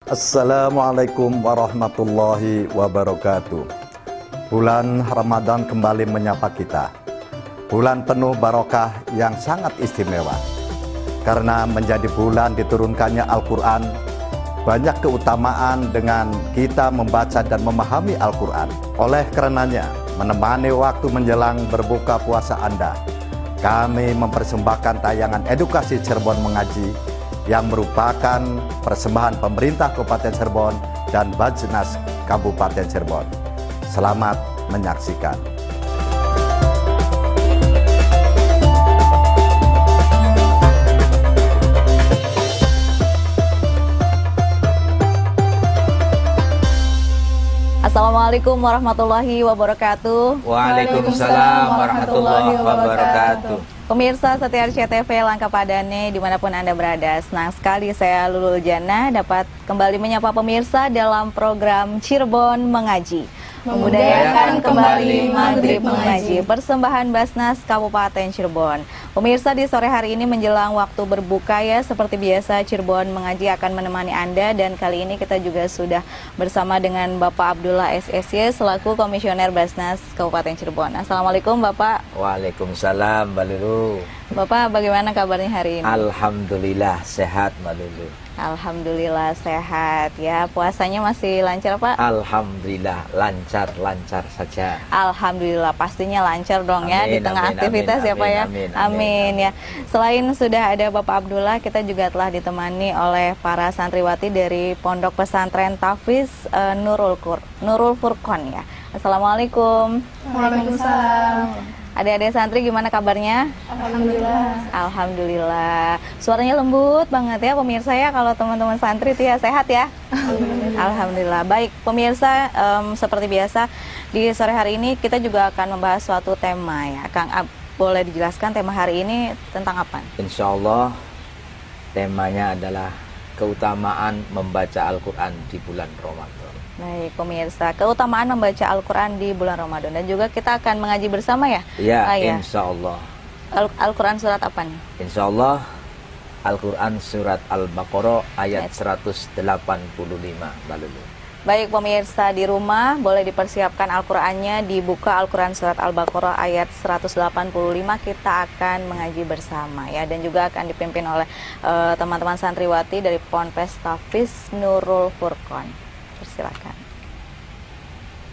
Assalamualaikum warahmatullahi wabarakatuh. Bulan Ramadan kembali menyapa kita. Bulan penuh barokah yang sangat istimewa. Karena menjadi bulan diturunkannya Al-Quran, banyak keutamaan dengan kita membaca dan memahami Al-Quran. Oleh karenanya, menemani waktu menjelang berbuka puasa Anda, kami mempersembahkan tayangan edukasi Cirebon Mengaji yang merupakan persembahan pemerintah Kabupaten Cirebon dan Bajnas Kabupaten Cirebon. Selamat menyaksikan. Assalamualaikum warahmatullahi wabarakatuh. Waalaikumsalam warahmatullahi wabarakatuh. Pemirsa setia RCTV Langkapadane dimanapun Anda berada, senang sekali saya Lulul Jana dapat kembali menyapa pemirsa dalam program Cirebon Mengaji. Membudayakan kembali Maghrib Mengaji, persembahan Basnas Kabupaten Cirebon. Pemirsa, di sore hari ini menjelang waktu berbuka ya, seperti biasa Cirebon Mengaji akan menemani Anda, dan kali ini kita juga sudah bersama dengan Bapak Abdullah SSY selaku Komisioner Basnas Kabupaten Cirebon. Assalamualaikum Bapak. Waalaikumsalam Mbak Lulu. Bapak, bagaimana kabarnya hari ini? Alhamdulillah sehat Mbak Lulu. Alhamdulillah sehat ya. Puasanya masih lancar Pak? Alhamdulillah lancar saja. Alhamdulillah pastinya lancar dong ya di tengah aktivitas ya Pak ya. Amin ya. Selain sudah ada Bapak Abdullah, kita juga telah ditemani oleh para santriwati dari Pondok Pesantren Tahfiz Nurul Furqon ya. Assalamualaikum. Waalaikumsalam. Adik-adik santri gimana kabarnya? Alhamdulillah. Alhamdulillah. Suaranya lembut banget ya pemirsa ya, kalau teman-teman santri itu ya sehat ya? Alhamdulillah. Baik pemirsa, seperti biasa di sore hari ini kita juga akan membahas suatu tema ya. Kang Ab, boleh dijelaskan tema hari ini tentang apa? Insya Allah temanya adalah keutamaan membaca Al-Quran di bulan Ramadan. Baik pemirsa, keutamaan membaca Al-Quran di bulan Ramadan, dan juga kita akan mengaji bersama ya? Ya, insya Allah. Al-Quran surat apa nih? Insya Allah Al-Quran surat Al-Baqarah ayat 185 Mbak Lulu. Baik pemirsa di rumah, boleh dipersiapkan Al-Qurannya, dibuka Al-Quran surat Al-Baqarah ayat 185, kita akan mengaji bersama ya, dan juga akan dipimpin oleh teman-teman santriwati dari Ponpes Tahfiz Nurul Furqon. Persilakan.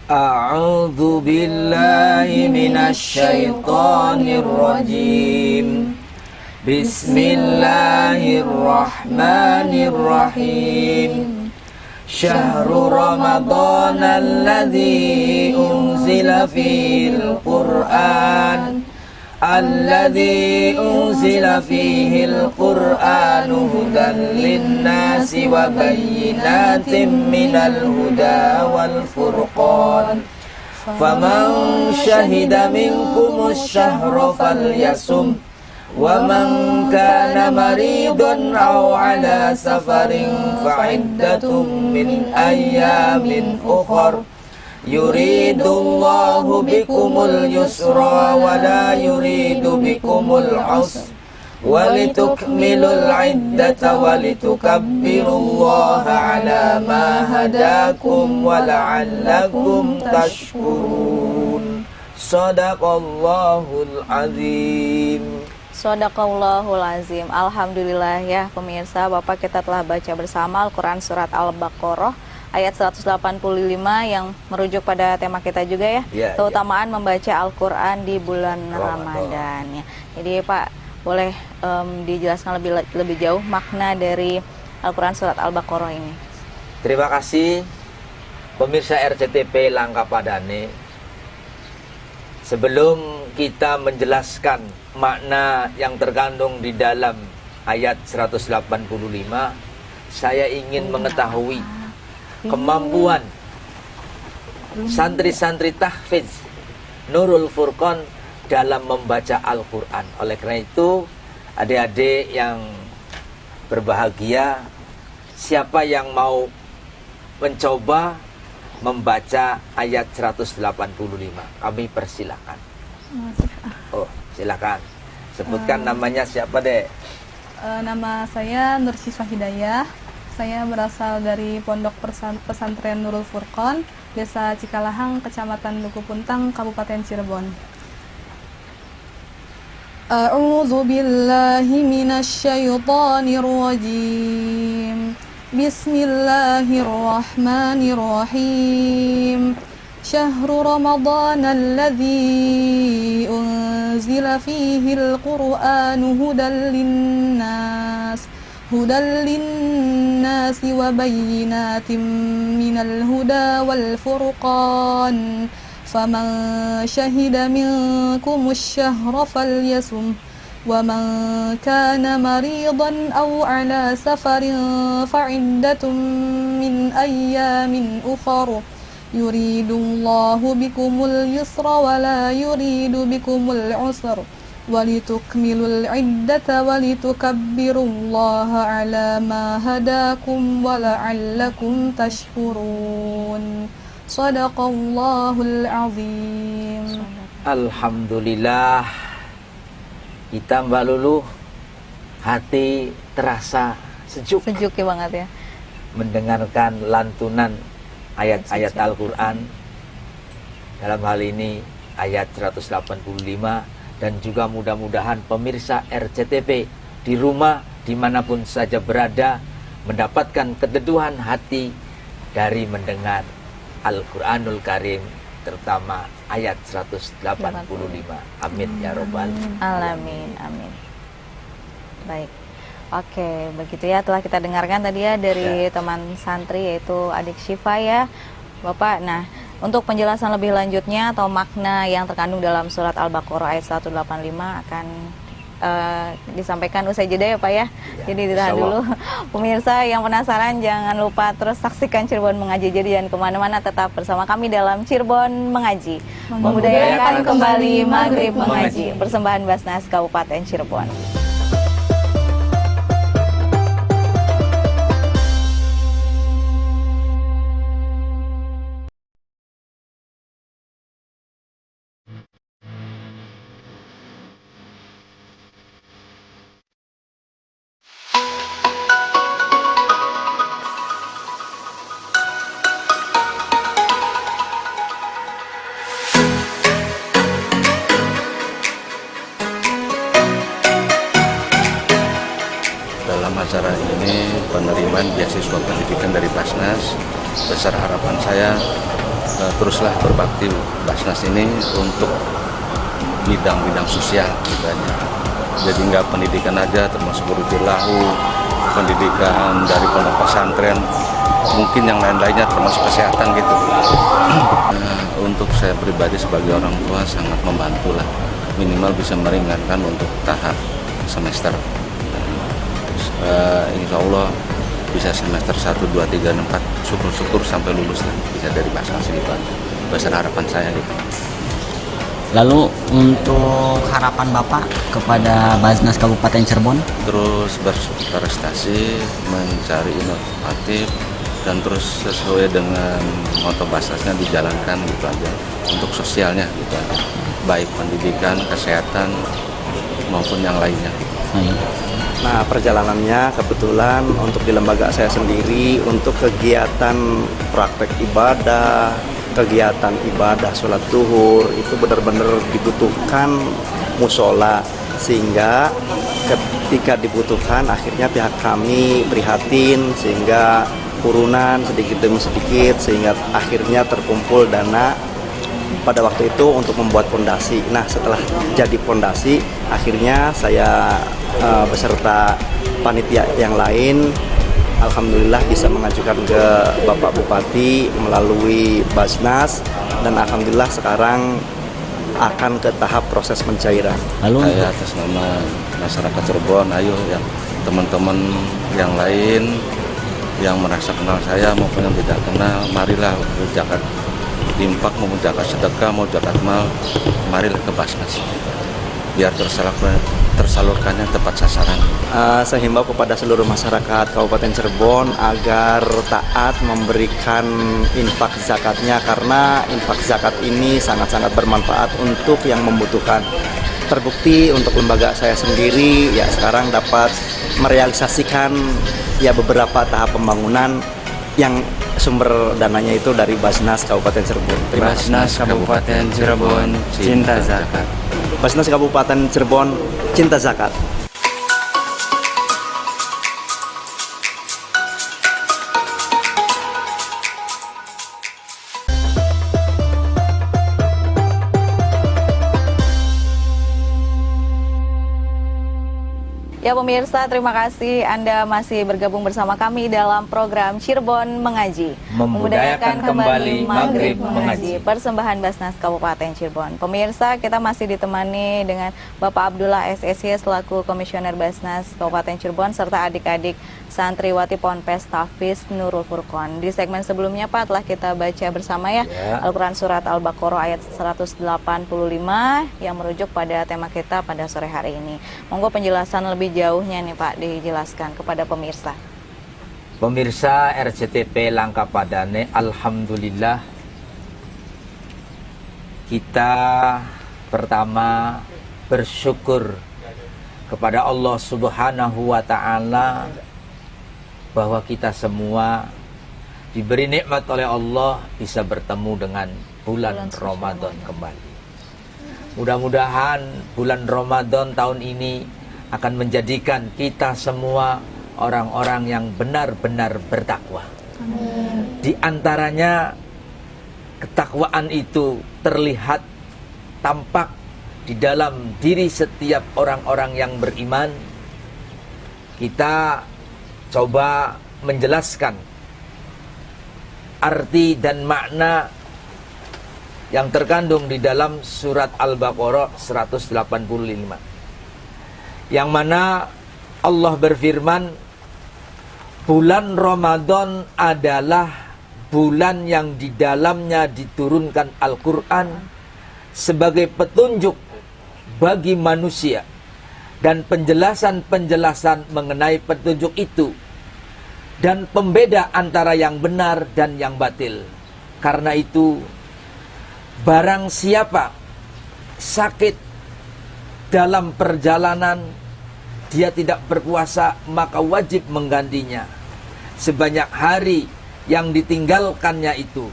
A'udzu billahi minasyaitonir rajim. Bismillahirrahmanirrahim. Syahrul Ramadan alladzi unzila fil Qur'an fihil Qur'anu hudan linnasi wa bayyinatin minal huda wal furqan faman syahida minkumus syahra falyasum wa man kana maridun aw ala safarin fa'iddatun min ayyamin ukhra yuridullahu bikumul yusra wa la yuridu bikumul usra walitukmilul iddata walitukabbirullaha ala ma hadakum wa la'allakum tashkurun. Shadaqallahul azim. Shadaqallahul azim. Alhamdulillah ya pemirsa, Bapak, kita telah baca bersama Al-Quran surat Al-Baqarah ayat 185 yang merujuk pada tema kita juga ya, keutamaan membaca Al-Quran di bulan Ramadan ya. Jadi Pak, boleh dijelaskan lebih jauh makna dari Al-Quran surat Al-Baqarah ini? Terima kasih pemirsa RCTP Langkapadane. Sebelum kita menjelaskan makna yang terkandung di dalam ayat 185, saya ingin mengetahui kemampuan santri-santri Tahfiz Nurul Furqon dalam membaca Al-Quran. Oleh karena itu, adik-adik yang berbahagia, siapa yang mau mencoba membaca ayat 185, kami persilakan. Oh, silakan. Sebutkan namanya siapa, Dek? Nama saya Nursiswa Hidayah. Saya berasal dari Pondok Pesantren Nurul Furqon, Desa Cikalahang, Kecamatan Duku Puntang, Kabupaten Cirebon. A'udzu billahi minasy syaithanir rajim. Bismillahirrahmanirrahim. Syahrul Ramadan alladzi unzila fihi al-Qur'anu hudan linnas wa bayyinatin minal huda wal furqan. Faman syahida minkumus syahra falyasum. ومن كان مريضا أو على سفر فعدة من أيام أخر يريد الله بكم اليسر ولا يريد بكم العسر ولتكملوا العدة ولتكبروا الله على ما هداكم ولعلكم تشكرون صدق الله العظيم. Alhamdulillah, kita Mbak Lulu hati terasa sejuk Sejuk ya banget ya. mendengarkan lantunan ayat-ayat Al-Quran, dalam hal ini ayat 185, dan juga mudah-mudahan pemirsa RCTV di rumah dimanapun saja berada mendapatkan keteduhan hati dari mendengar Al-Quranul Karim, terutama ayat 185. Amin ya robbal Alamin, amin. Baik. Oke, begitu ya, telah kita dengarkan tadi ya dari teman santri yaitu adik Syifa ya, Bapak. Nah, untuk penjelasan lebih lanjutnya atau makna yang terkandung dalam surat Al-Baqarah ayat 185 akan disampaikan usai jeda ya Pak ya. Jadi ditahan dulu. Pemirsa yang penasaran jangan lupa terus saksikan Cirebon Mengaji. Jadi jangan kemana-mana, tetap bersama kami dalam Cirebon Mengaji. Membudayakan kembali Maghrib Mengaji. Persembahan Basnas Kabupaten Cirebon. Dalam acara ini penerimaan beasiswa pendidikan dari Basnas, besar harapan saya teruslah berbakti Basnas ini untuk bidang-bidang sosial gitu aja. Jadi nggak pendidikan aja, termasuk lahu, pendidikan dari pondok pesantren, mungkin yang lain-lainnya termasuk kesehatan gitu. Untuk saya pribadi sebagai orang tua sangat membantu lah, minimal bisa meringankan untuk tahap semester. Insya Allah bisa semester 1, 2, 3, 4, syukur-syukur sampai lulus lah, bisa dari Basnas gitu. Besar harapan saya gitu. Lalu untuk harapan Bapak kepada Basnas Kabupaten Cirebon? Terus berprestasi, mencari inovatif, dan terus sesuai dengan moto Basnasnya dijalankan gitu aja. Untuk sosialnya gitu aja, baik pendidikan, kesehatan maupun yang lainnya. Nah, perjalanannya kebetulan untuk di lembaga saya sendiri untuk kegiatan praktek ibadah, kegiatan ibadah sholat zuhur itu benar-benar dibutuhkan musola, sehingga ketika dibutuhkan akhirnya pihak kami prihatin sehingga urunan sedikit demi sedikit sehingga akhirnya terkumpul dana pada waktu itu untuk membuat fondasi. Nah, setelah jadi fondasi akhirnya saya beserta panitia yang lain alhamdulillah bisa mengajukan ke Bapak Bupati melalui Basnas, dan alhamdulillah sekarang akan ke tahap proses pencairan. Lalu Saya atas nama masyarakat Cirebon, ayo ya teman-teman yang lain yang merasa kenal saya maupun yang tidak kenal, marilah berzakat infak, mau zakat sedekah, mau zakat mal, marilah ke Basnas biar tersalurkannya tepat sasaran. Saya himbau kepada seluruh masyarakat Kabupaten Cirebon agar taat memberikan infak zakatnya, karena infak zakat ini sangat-sangat bermanfaat untuk yang membutuhkan. terbukti untuk lembaga saya sendiri ya sekarang dapat merealisasikan ya beberapa tahap pembangunan yang sumber dananya itu dari Basnas Kabupaten Cirebon. Terima kasih. Basnas Kabupaten Cirebon Cinta Zakat. Basnas Kabupaten Cirebon Cinta Zakat. Ya pemirsa, terima kasih Anda masih bergabung bersama kami dalam program Cirebon Mengaji. Membudayakan kembali Maghrib Mengaji. Persembahan Basnas Kabupaten Cirebon. Pemirsa, kita masih ditemani dengan Bapak Abdullah SSY selaku Komisioner Basnas Kabupaten Cirebon serta adik-adik santriwati Ponpes Tahfiz Nurul Furqon. Di segmen sebelumnya Pak telah kita baca bersama ya Al-Quran Surat Al-Baqarah ayat 185 yang merujuk pada tema kita pada sore hari ini. Monggo penjelasan lebih jauhnya nih Pak dijelaskan kepada pemirsa. Pemirsa RCTP Langkapadane, alhamdulillah kita pertama bersyukur kepada Allah Subhanahu wa taala bahwa kita semua diberi nikmat oleh Allah bisa bertemu dengan bulan Ramadan kembali. Mudah-mudahan bulan Ramadan tahun ini akan menjadikan kita semua orang-orang yang benar-benar bertakwa. Di antaranya ketakwaan itu terlihat tampak di dalam diri setiap orang-orang yang beriman. Kita coba menjelaskan arti dan makna yang terkandung di dalam surat Al-Baqarah 185. Yang mana Allah berfirman, bulan Ramadan adalah bulan yang di dalamnya diturunkan Al-Quran sebagai petunjuk bagi manusia dan penjelasan-penjelasan mengenai petunjuk itu dan pembeda antara yang benar dan yang batil. Karena itu barang siapa sakit dalam perjalanan dia tidak berpuasa, maka wajib menggantinya sebanyak hari yang ditinggalkannya itu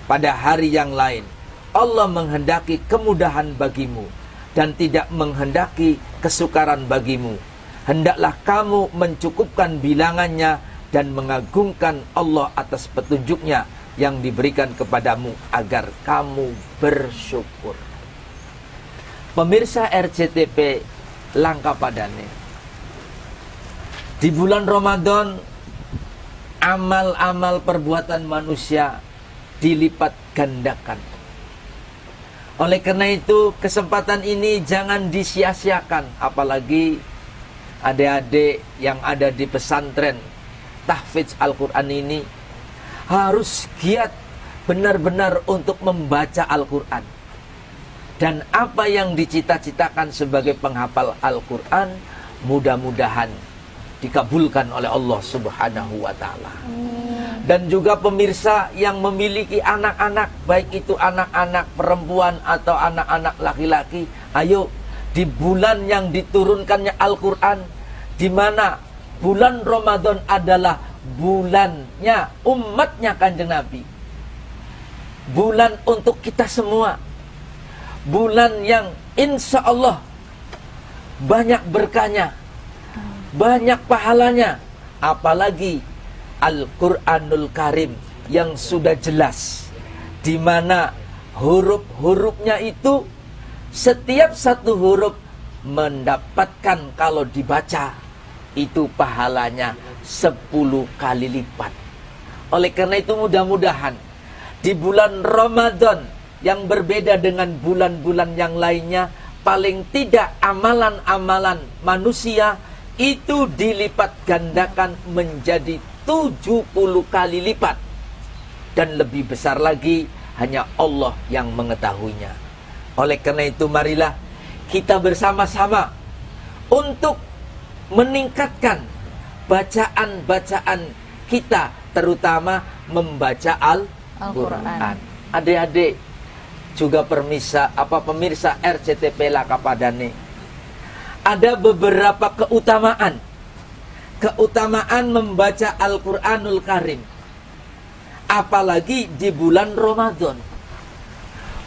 pada hari yang lain. Allah menghendaki kemudahan bagimu dan tidak menghendaki kesukaran bagimu. Hendaklah kamu mencukupkan bilangannya dan mengagungkan Allah atas petunjuknya yang diberikan kepadamu agar kamu bersyukur. Pemirsa RCTP Langkapadane, di bulan Ramadan amal-amal perbuatan manusia dilipat gandakan. Oleh karena itu kesempatan ini jangan disia-siakan, apalagi adik-adik yang ada di pesantren tahfiz Al-Quran ini harus giat benar-benar untuk membaca Al-Quran. Dan apa yang dicita-citakan sebagai penghafal Al-Quran mudah-mudahan dikabulkan oleh Allah Subhanahu wa ta'ala. Dan juga pemirsa yang memiliki anak-anak, baik itu anak-anak perempuan atau anak-anak laki-laki, ayo di bulan yang diturunkannya Al-Quran, di mana bulan Ramadan adalah bulannya umatnya Kanjeng Nabi, bulan untuk kita semua, bulan yang insya Allah banyak berkahnya, banyak pahalanya, apalagi Al-Quranul Karim yang sudah jelas, di mana huruf-hurufnya itu setiap satu huruf mendapatkan kalau dibaca itu pahalanya 10 kali lipat. Oleh karena itu mudah-mudahan di bulan Ramadan yang berbeda dengan bulan-bulan yang lainnya, paling tidak amalan-amalan manusia itu dilipat gandakan menjadi 70 kali lipat. Dan lebih besar lagi hanya Allah yang mengetahuinya. Oleh karena itu marilah kita bersama-sama untuk meningkatkan bacaan-bacaan kita, terutama membaca Al-Quran. Adik-adik, juga pemirsa RCTP Langkapadane, ada beberapa keutamaan membaca Al-Quranul Karim, apalagi di bulan Ramadan,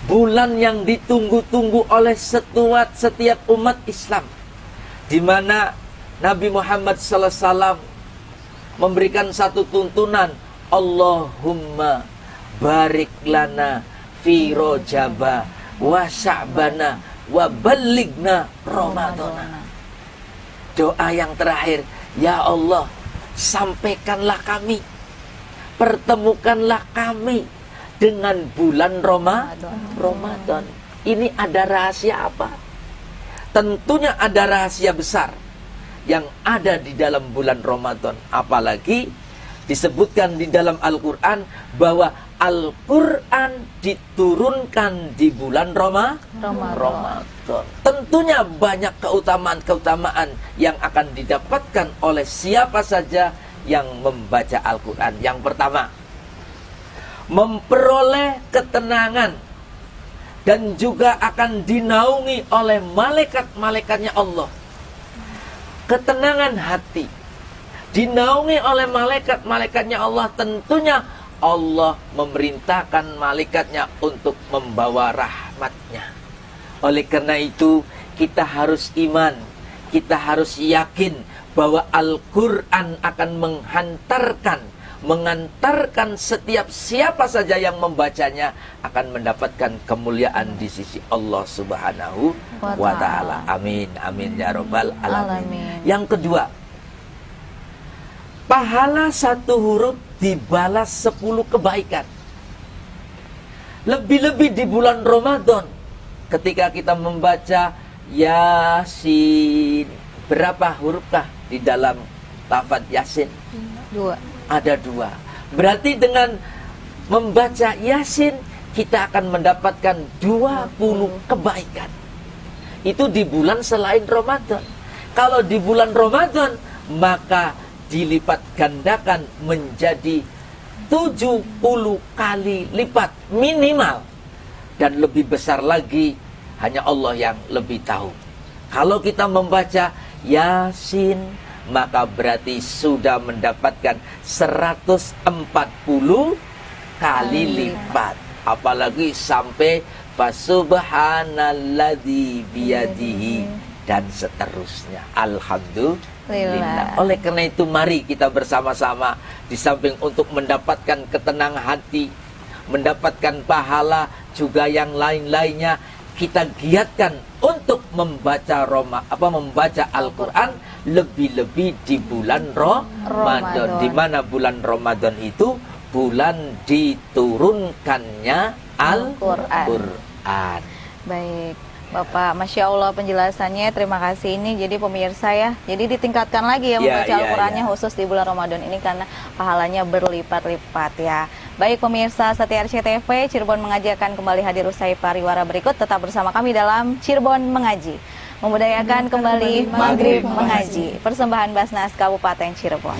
bulan yang ditunggu-tunggu oleh setiap umat Islam, di mana Nabi Muhammad SAW memberikan satu tuntunan, Allahumma barik lana fi rojaba wa sya'bana wa ballighna ramadana. Doa yang terakhir, ya Allah, sampaikanlah kami, pertemukanlah kami dengan bulan Ramadan. Ini ada rahasia apa? Tentunya ada rahasia besar yang ada di dalam bulan Ramadan. Apalagi disebutkan di dalam Al-Quran bahwa Al-Quran diturunkan di bulan Ramadan. Tentunya banyak keutamaan-keutamaan yang akan didapatkan oleh siapa saja yang membaca Al-Quran. Yang pertama, memperoleh ketenangan dan juga akan dinaungi oleh malaikat-malaikatnya Allah. Ketenangan hati dinaungi oleh malaikat-malaikatnya Allah. Tentunya Allah memerintahkan malaikatnya untuk membawa rahmatnya. Oleh karena itu kita harus iman, kita harus yakin bahwa Al-Quran akan mengantarkan siapa saja yang membacanya akan mendapatkan kemuliaan di sisi Allah Subhanahu wa Ta'ala. Amin, amin ya Rabbal Alamin. Yang kedua, pahala satu huruf dibalas 10 kebaikan. Lebih-lebih di bulan Ramadan, ketika kita membaca Yasin, berapa hurufkah di dalam lafaz Yasin? 2. Ada 2. Berarti dengan membaca Yasin kita akan mendapatkan 20 kebaikan. Itu di bulan selain Ramadan. Kalau di bulan Ramadan, maka dilipat gandakan menjadi 70 kali lipat minimal. Dan lebih besar lagi, hanya Allah yang lebih tahu. Kalau kita membaca Yasin, maka berarti sudah mendapatkan 140 kali lipat. Apalagi sampai fasubhanalladzi biyadihi dan seterusnya. Alhamdulillah. Oleh karena itu mari kita bersama-sama, di samping untuk mendapatkan ketenangan hati, mendapatkan pahala juga yang lain-lainnya, kita giatkan untuk membaca Al-Quran lebih-lebih di bulan Ramadan. Di mana bulan Ramadan itu bulan diturunkannya Al-Quran. Baik, Bapak, Masya Allah penjelasannya, terima kasih. Ini jadi pemirsa ya, jadi ditingkatkan lagi ya membaca Al-Qurannya khusus di bulan Ramadan ini karena pahalanya berlipat-lipat ya. Baik pemirsa setia RCTV, Cirebon Mengaji akan kembali hadir usai pariwara berikut. Tetap bersama kami dalam Cirebon Mengaji, memudayakan kembali Maghrib Mengaji, persembahan Basnas Kabupaten Cirebon.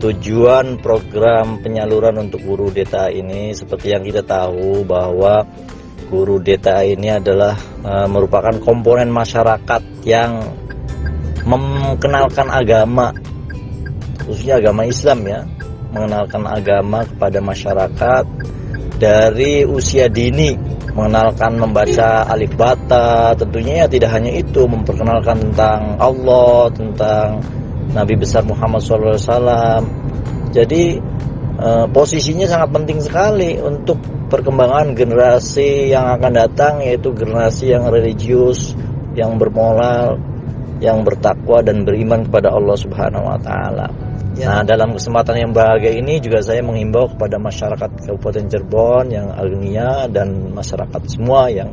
Tujuan program penyaluran untuk guru DTA ini, seperti yang kita tahu bahwa guru DTA ini adalah merupakan komponen masyarakat yang mengenalkan agama, khususnya agama Islam ya, mengenalkan agama kepada masyarakat dari usia dini, mengenalkan membaca alif bata. Tentunya ya tidak hanya itu, memperkenalkan tentang Allah, tentang Nabi besar Muhammad SAW. Jadi posisinya sangat penting sekali untuk perkembangan generasi yang akan datang, yaitu generasi yang religius, yang bermoral, yang bertakwa dan beriman kepada Allah Subhanahu wa Ta'ala. Nah, dalam kesempatan yang bahagia ini juga saya menghimbau kepada masyarakat Kabupaten Cirebon yang alumni dan masyarakat semua yang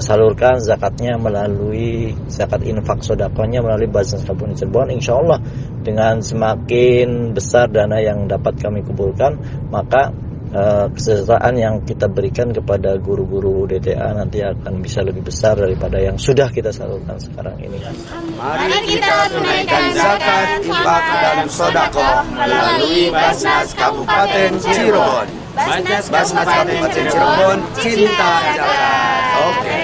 salurkan zakatnya melalui zakat infak sodakohnya melalui Basnas Kabupaten Cirebon. Insya Allah dengan semakin besar dana yang dapat kami kumpulkan, maka kesejahteraan yang kita berikan kepada guru-guru DTA nanti akan bisa lebih besar daripada yang sudah kita salurkan sekarang ini. Mari kita tunaikan zakat, infak, dan sodakoh melalui Basnas Kabupaten Cirebon. Basnas Kabupaten Cirebon, cinta zakat. Oke.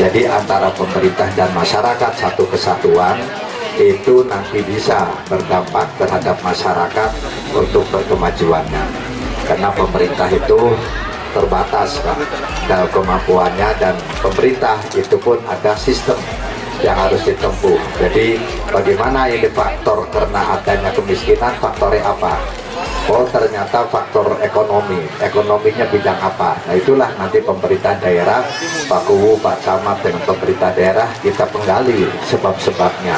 Jadi antara pemerintah dan masyarakat satu kesatuan itu nanti bisa berdampak terhadap masyarakat untuk berkemajuannya. Karena pemerintah itu terbatas Pak dalam kemampuannya, dan pemerintah itu pun ada sistem yang harus ditempuh. Jadi bagaimana ini faktor karena adanya kemiskinan, faktornya apa? Oh ternyata faktor ekonomi, ekonominya bidang apa? Nah itulah nanti pemerintah daerah, Pak Kuwu, Pak Camat dengan pemerintah daerah kita penggali sebab-sebabnya.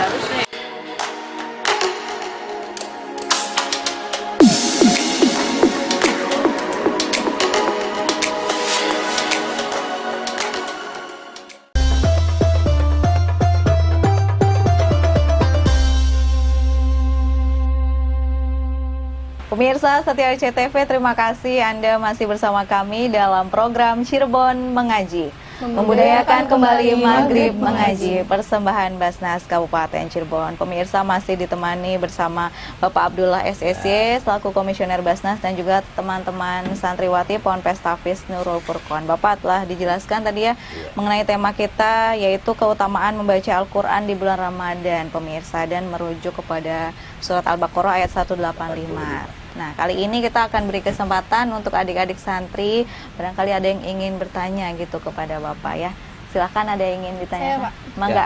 Pemirsa setia RCTV, terima kasih Anda masih bersama kami dalam program Cirebon Mengaji. Membudayakan kembali Maghrib Mengaji, persembahan Basnas Kabupaten Cirebon. Pemirsa masih ditemani bersama Bapak Abdullah SSY selaku Komisioner Basnas dan juga teman-teman santriwati Ponpes Tahfiz Nurul Furqon. Bapak telah dijelaskan tadi ya mengenai tema kita, yaitu keutamaan membaca Al-Quran di bulan Ramadan, pemirsa, dan merujuk kepada surat Al-Baqarah ayat 185. Nah, kali ini kita akan beri kesempatan untuk adik-adik santri, barangkali ada yang ingin bertanya gitu kepada Bapak ya. Silahkan, ada yang ingin ditanya. Saya, Pak. Mangga.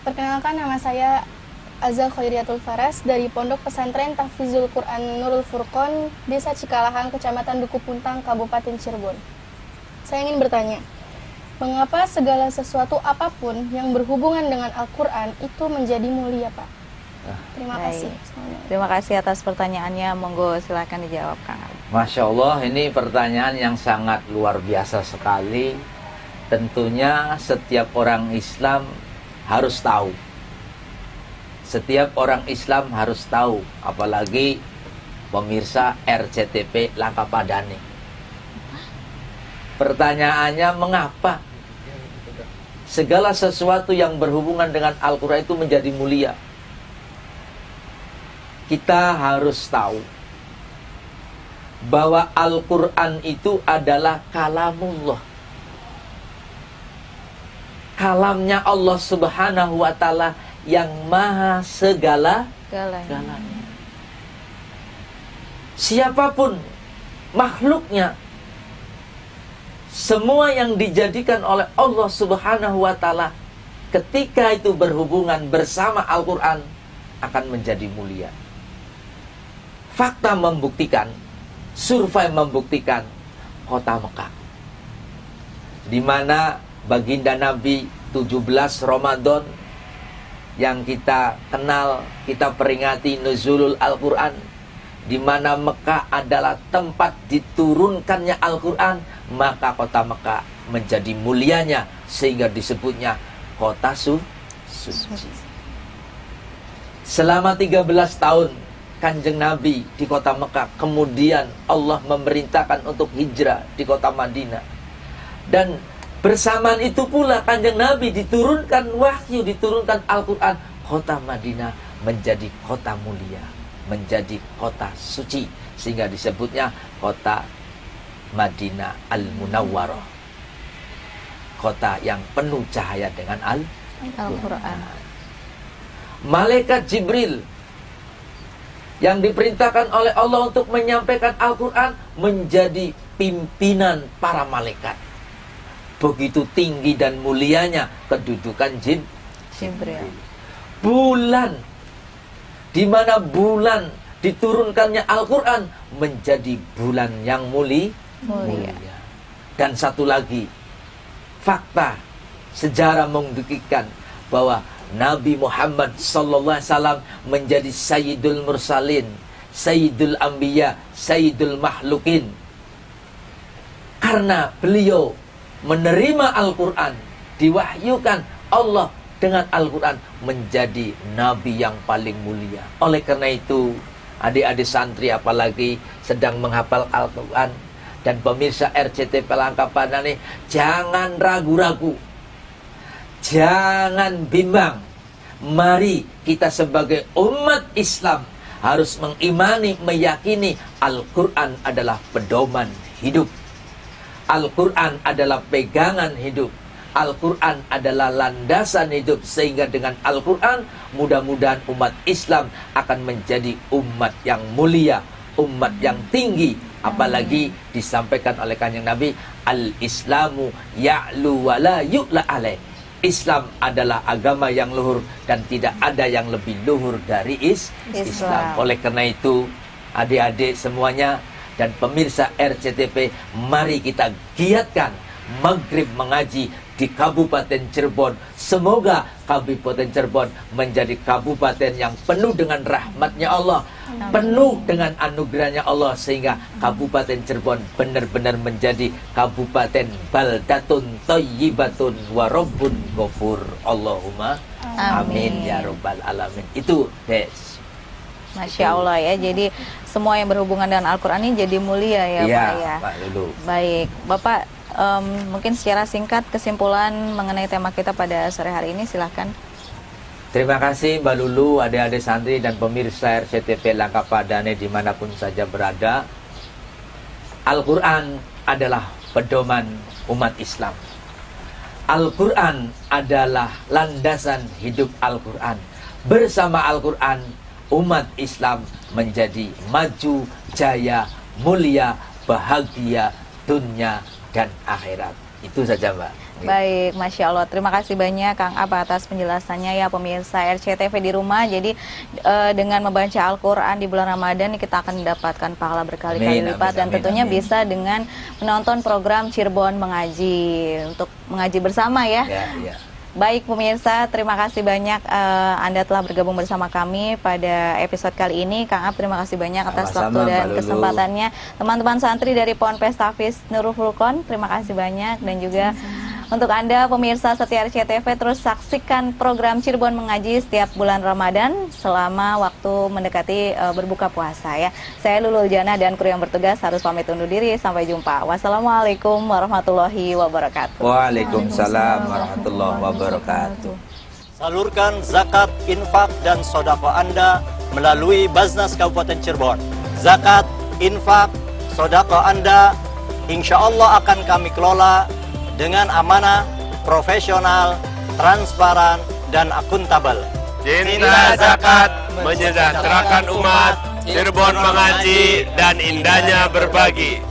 Perkenalkan, nama saya Azza Khairiatul Faras dari Pondok Pesantren Tahfizul Quran Nurul Furqon, Desa Cikalahang, Kecamatan Duku Puntang, Kabupaten Cirebon. Saya ingin bertanya, mengapa segala sesuatu apapun yang berhubungan dengan Al-Quran itu menjadi mulia, Pak? Terima kasih. Terima kasih atas pertanyaannya. Monggo silakan dijawab, Kang. Masya Allah, ini pertanyaan yang sangat luar biasa sekali. Tentunya setiap orang Islam harus tahu. Setiap orang Islam harus tahu, apalagi pemirsa RCTV Langkapadane. Pertanyaannya, mengapa segala sesuatu yang berhubungan dengan Al-Quran itu menjadi mulia? Kita harus tahu bahwa Al-Quran itu adalah kalamullah. Kalamnya Allah Subhanahu wa Ta'ala yang maha segala-galanya. Siapapun makhluknya, semua yang dijadikan oleh Allah Subhanahu wa Ta'ala ketika itu berhubungan bersama Al-Quran akan menjadi mulia. Fakta membuktikan, survei membuktikan kota Mekah, di mana baginda Nabi 17 Ramadan yang kita kenal, kita peringati nuzulul Al-Quran, di mana Mekah adalah tempat diturunkannya Al-Quran, maka kota Mekah menjadi mulianya sehingga disebutnya kota suci. Selama 13 tahun Kanjeng Nabi di kota Mekah, kemudian Allah memerintahkan untuk hijrah di kota Madinah. Dan bersamaan itu pula Kanjeng Nabi diturunkan wahyu, diturunkan Al-Quran. Kota Madinah menjadi kota mulia, menjadi kota suci, sehingga disebutnya kota Madinah Al-Munawwarah, kota yang penuh cahaya dengan Al-Quran. Malaikat Jibril yang diperintahkan oleh Allah untuk menyampaikan Al-Quran menjadi pimpinan para malaikat. Begitu tinggi dan mulianya kedudukan Jibril. Bulan, di mana bulan diturunkannya Al-Quran menjadi bulan yang mulia. Dan satu lagi, fakta sejarah membuktikan bahwa Nabi Muhammad SAW menjadi Sayyidul Mursalin, Sayyidul Anbiya, Sayyidul Makhlukin. Karena beliau menerima Al-Quran, diwahyukan Allah dengan Al-Quran, menjadi Nabi yang paling mulia. Oleh karena itu, adik-adik santri apalagi sedang menghafal Al-Quran, dan pemirsa RCTP Langkapadane, jangan ragu-ragu, jangan bimbang. Mari kita sebagai umat Islam harus mengimani, meyakini Al-Quran adalah pedoman hidup. Al-Quran adalah pegangan hidup. Al-Quran adalah landasan hidup. Sehingga dengan Al-Quran mudah-mudahan umat Islam akan menjadi umat yang mulia, umat yang tinggi. Apalagi disampaikan oleh Kanjeng Nabi, Al-Islamu ya'lu wa la yu'la alaih. Islam adalah agama yang luhur dan tidak ada yang lebih luhur dari Islam. Oleh karena itu, adik-adik semuanya dan pemirsa RCTP, mari kita giatkan Maghrib mengaji di Kabupaten Cirebon. Semoga Kabupaten Cirebon menjadi kabupaten yang penuh dengan rahmatnya Allah, penuh dengan anugerahnya Allah, sehingga Kabupaten Cirebon benar-benar menjadi kabupaten baldatun thayyibatun wa rabbun ghafur. Allahumma amin ya rabbal alamin. Itu Des. Masya Allah ya, jadi semua yang berhubungan dengan Al-Quran ini jadi mulia ya, Pak ya. Pak Lulu. Baik, Bapak mungkin secara singkat kesimpulan mengenai tema kita pada sore hari ini, silahkan. Terima kasih Mbak Lulu, adik-adik santri dan pemirsa RCTP Langkapadane dimanapun saja berada. Al-Quran adalah pedoman umat Islam. Al-Quran adalah landasan hidup Al-Quran. Bersama Al-Quran, umat Islam menjadi maju, jaya, mulia, bahagia, dunia dan akhirat. Itu saja Mbak. Baik, Masya Allah. Terima kasih banyak Kang Ab atas penjelasannya ya, pemirsa RCTV di rumah. Jadi dengan membaca Al-Quran di bulan Ramadan kita akan mendapatkan pahala berkali-kali lipat. Dan tentunya bisa dengan menonton program Cirebon Mengaji, untuk mengaji bersama ya. Baik pemirsa, terima kasih banyak Anda telah bergabung bersama kami pada episode kali ini. Kang Ab, terima kasih banyak atas waktu dan kesempatannya. Teman-teman santri dari Ponpes Tahfiz Nurul Furqon, terima kasih banyak. Dan juga untuk Anda pemirsa setia RCTV, terus saksikan program Cirebon Mengaji setiap bulan Ramadan selama waktu mendekati berbuka puasa ya. Saya Lulul Jana dan kru yang bertugas harus pamit undur diri. Sampai jumpa. Wassalamualaikum warahmatullahi wabarakatuh. Waalaikumsalam warahmatullahi wabarakatuh. Salurkan zakat, infak, dan sodako Anda melalui Basnas Kabupaten Cirebon. Zakat, infak, sodako Anda insya Allah akan kami kelola dengan amanah, profesional, transparan, dan akuntabel. Cinta zakat menyejahterakan umat, Cirebon mengaji, dan indahnya berbagi.